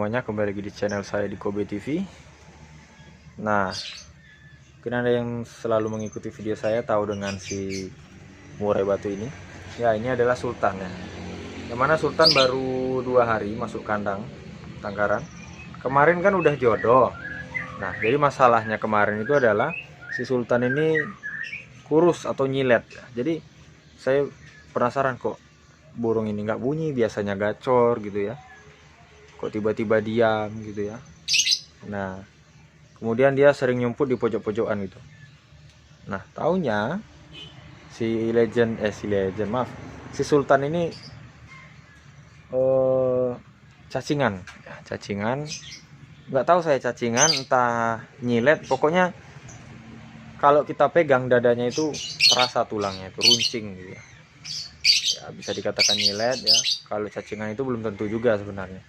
semuanya, kembali lagi di channel saya di Kobe TV. Nah, mungkin Anda yang selalu mengikuti video saya tahu dengan si murai batu ini. Ya, ini adalah sultan ya. Yang mana sultan baru 2 hari masuk kandang tangkaran. Kemarin kan udah jodoh. Nah, jadi masalahnya kemarin itu adalah si sultan ini kurus atau nyilet. Jadi saya penasaran kok burung ini nggak bunyi, biasanya gacor gitu ya. Kok tiba-tiba diam gitu ya. Nah, kemudian dia sering nyumput di pojok-pojokan gitu. Nah, taunya si sultan ini cacingan, nggak tahu saya cacingan entah nyilet, pokoknya kalau kita pegang dadanya itu terasa tulangnya itu runcing gitu ya. Ya bisa dikatakan nyilet ya. Kalau cacingan itu belum tentu juga sebenarnya.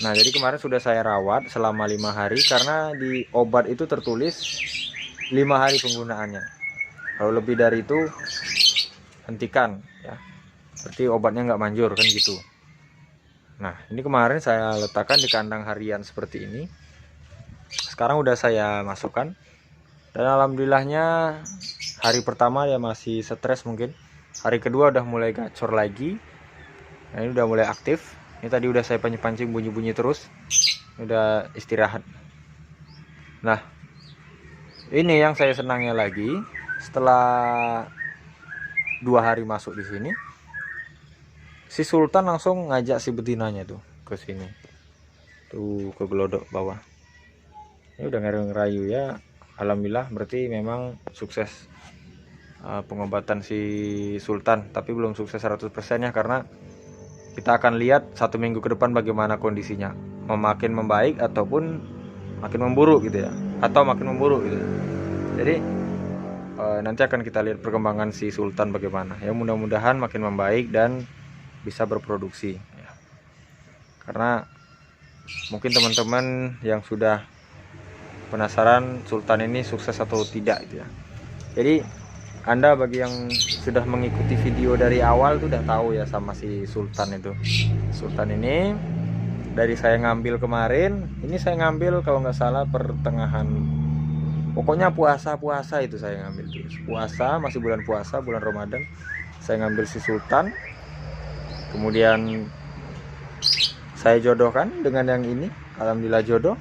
Nah, jadi kemarin sudah saya rawat selama 5 hari karena di obat itu tertulis 5 hari penggunaannya. Kalau lebih dari itu hentikan ya. Berarti obatnya nggak manjur kan gitu. Nah, ini kemarin saya letakkan di kandang harian seperti ini. Sekarang udah saya masukkan. Dan alhamdulillahnya hari pertama ya masih stres mungkin. Hari kedua udah mulai gacor lagi. Nah, ini udah mulai aktif. Ini tadi udah saya pancing bunyi-bunyi terus. Udah istirahat. Nah, ini yang saya senangnya lagi, setelah 2 hari masuk di sini, si sultan langsung ngajak si betinanya tuh ke sini. Tuh ke gelodok bawah. Ini udah ngerayu ya. Alhamdulillah, berarti memang sukses pengobatan si sultan, tapi belum sukses 100% ya, karena kita akan lihat 1 minggu ke depan bagaimana kondisinya, makin membaik ataupun makin memburuk gitu ya, atau makin memburuk gitu. Jadi nanti akan kita lihat perkembangan si sultan bagaimana ya, mudah-mudahan makin membaik dan bisa berproduksi ya. Karena mungkin teman-teman yang sudah penasaran sultan ini sukses atau tidak gitu ya. Jadi Anda bagi yang sudah mengikuti video dari awal tuh udah tahu ya sama si sultan itu. Sultan ini dari saya ngambil kemarin, ini saya ngambil kalau nggak salah pertengahan, pokoknya puasa itu saya ngambil terus. Puasa, masih bulan puasa, bulan Ramadan. Saya ngambil si sultan. Kemudian saya jodohkan dengan yang ini. Alhamdulillah jodoh.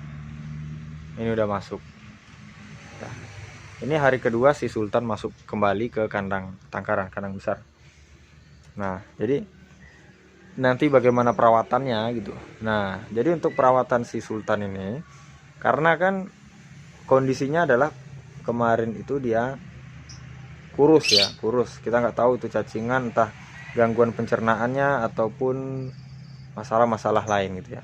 Ini udah masuk. Ini hari kedua si sultan masuk kembali ke kandang tangkaran, kandang besar. Nah, jadi nanti bagaimana perawatannya gitu. Nah, jadi untuk perawatan si sultan ini, karena kan kondisinya adalah kemarin itu dia kurus ya, kurus. Kita nggak tahu itu cacingan, entah gangguan pencernaannya ataupun masalah-masalah lain gitu ya.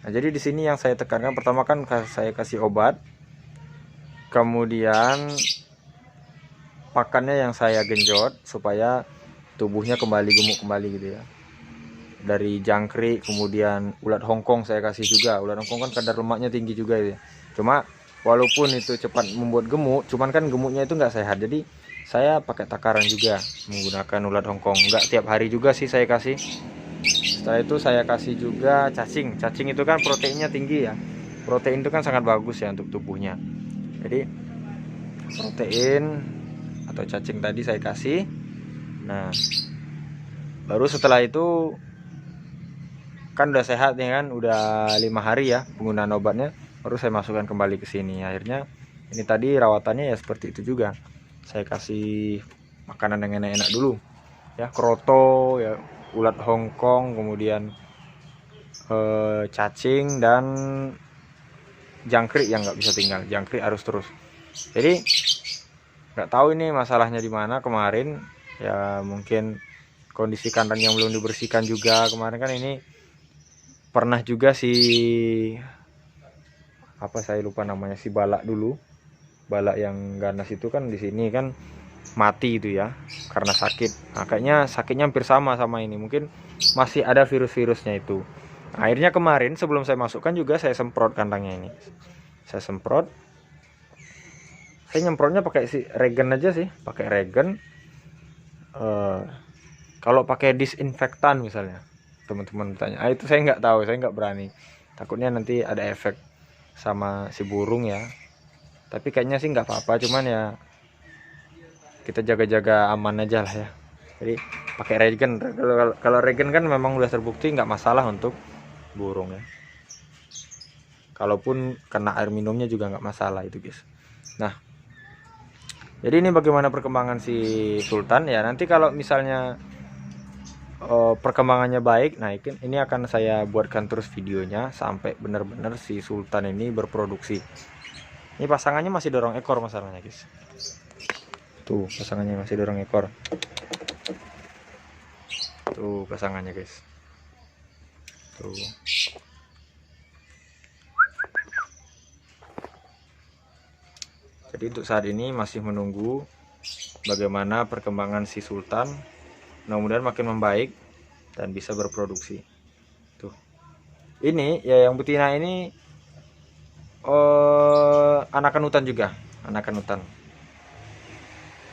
Nah, jadi di sini yang saya tekankan pertama kan saya kasih obat. Kemudian pakannya yang saya genjot supaya tubuhnya kembali gemuk kembali gitu ya. Dari jangkrik, kemudian ulat Hongkong saya kasih juga. Ulat Hongkong kan kadar lemaknya tinggi juga ya. Cuma walaupun itu cepat membuat gemuk, cuman kan gemuknya itu nggak sehat. Jadi saya pakai takaran juga menggunakan ulat Hongkong. Nggak tiap hari juga sih saya kasih. Setelah itu saya kasih juga cacing. Cacing itu kan proteinnya tinggi ya. Protein itu kan sangat bagus ya untuk tubuhnya. Jadi protein atau cacing tadi saya kasih. Nah, baru setelah itu kan udah sehat ya kan, udah 5 hari ya penggunaan obatnya, baru saya masukkan kembali ke sini. Akhirnya ini tadi rawatannya ya seperti itu juga. Saya kasih makanan yang enak-enak dulu ya, kroto ya, ulat Hongkong, kemudian cacing dan jangkrik yang nggak bisa tinggal. Jangkrik harus terus. Jadi nggak tahu ini masalahnya di mana kemarin ya, mungkin kondisi kandang yang belum dibersihkan juga. Kemarin kan ini pernah juga si apa saya lupa namanya, si balak dulu, balak yang ganas itu kan di sini kan mati itu ya karena sakit. Nah, kayaknya sakitnya hampir sama ini, mungkin masih ada virus-virusnya itu. Nah, akhirnya kemarin sebelum saya masukkan juga saya semprot kandangnya ini. Saya semprot. Saya nyemprotnya pakai si regen aja sih, pakai regen. Kalau pakai disinfektan misalnya, teman-teman bertanya, itu saya nggak tahu, saya nggak berani. takutnya nanti ada efek sama si burung ya. Tapi kayaknya sih nggak apa-apa, cuman ya kita jaga-jaga aman aja lah ya. Jadi pakai regen. Kalau regen kan memang udah terbukti nggak masalah untuk burung ya. Kalaupun kena air minumnya juga nggak masalah itu guys. Nah, jadi ini bagaimana perkembangan si Sultan ya. Nanti kalau misalnya perkembangannya baik, nah ini akan saya buatkan terus videonya sampai benar-benar si Sultan ini berproduksi. Ini pasangannya masih dorong ekor masalahnya guys. Tuh pasangannya masih dorong ekor. Tuh pasangannya guys. Tuh. Jadi untuk saat ini masih menunggu bagaimana perkembangan si Sultan. Mudah-mudahan makin membaik dan bisa berproduksi. Tuh. Ini ya yang betina ini anakan hutan juga, anakan hutan.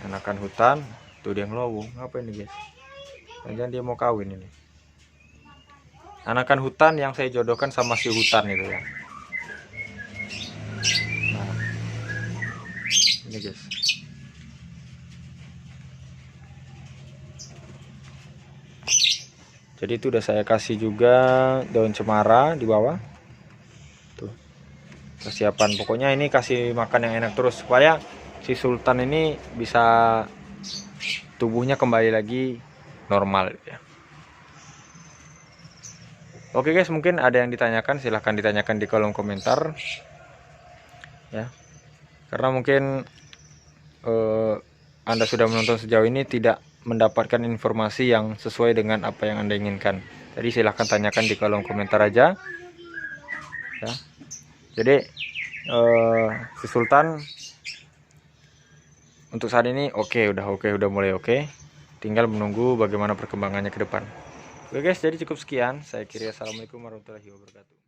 Anakan hutan. Tuh dia ngelowong. Apa ini guys? Jangan dia mau kawin ini. Anakan hutan yang saya jodohkan sama si hutan itu ya. Nah, ini guys. Jadi itu udah saya kasih juga daun cemara di bawah. Tuh. Persiapan. Pokoknya ini kasih makan yang enak terus supaya si Sultan ini bisa tubuhnya kembali lagi normal ya. Oke guys, mungkin ada yang ditanyakan, silahkan ditanyakan di kolom komentar ya. Karena mungkin Anda sudah menonton sejauh ini tidak mendapatkan informasi yang sesuai dengan apa yang Anda inginkan. Jadi silahkan tanyakan di kolom komentar aja ya. Jadi si Sultan untuk saat ini udah mulai oke. Tinggal menunggu bagaimana perkembangannya ke depan. Oke guys, jadi cukup sekian. Saya kira assalamualaikum warahmatullahi wabarakatuh.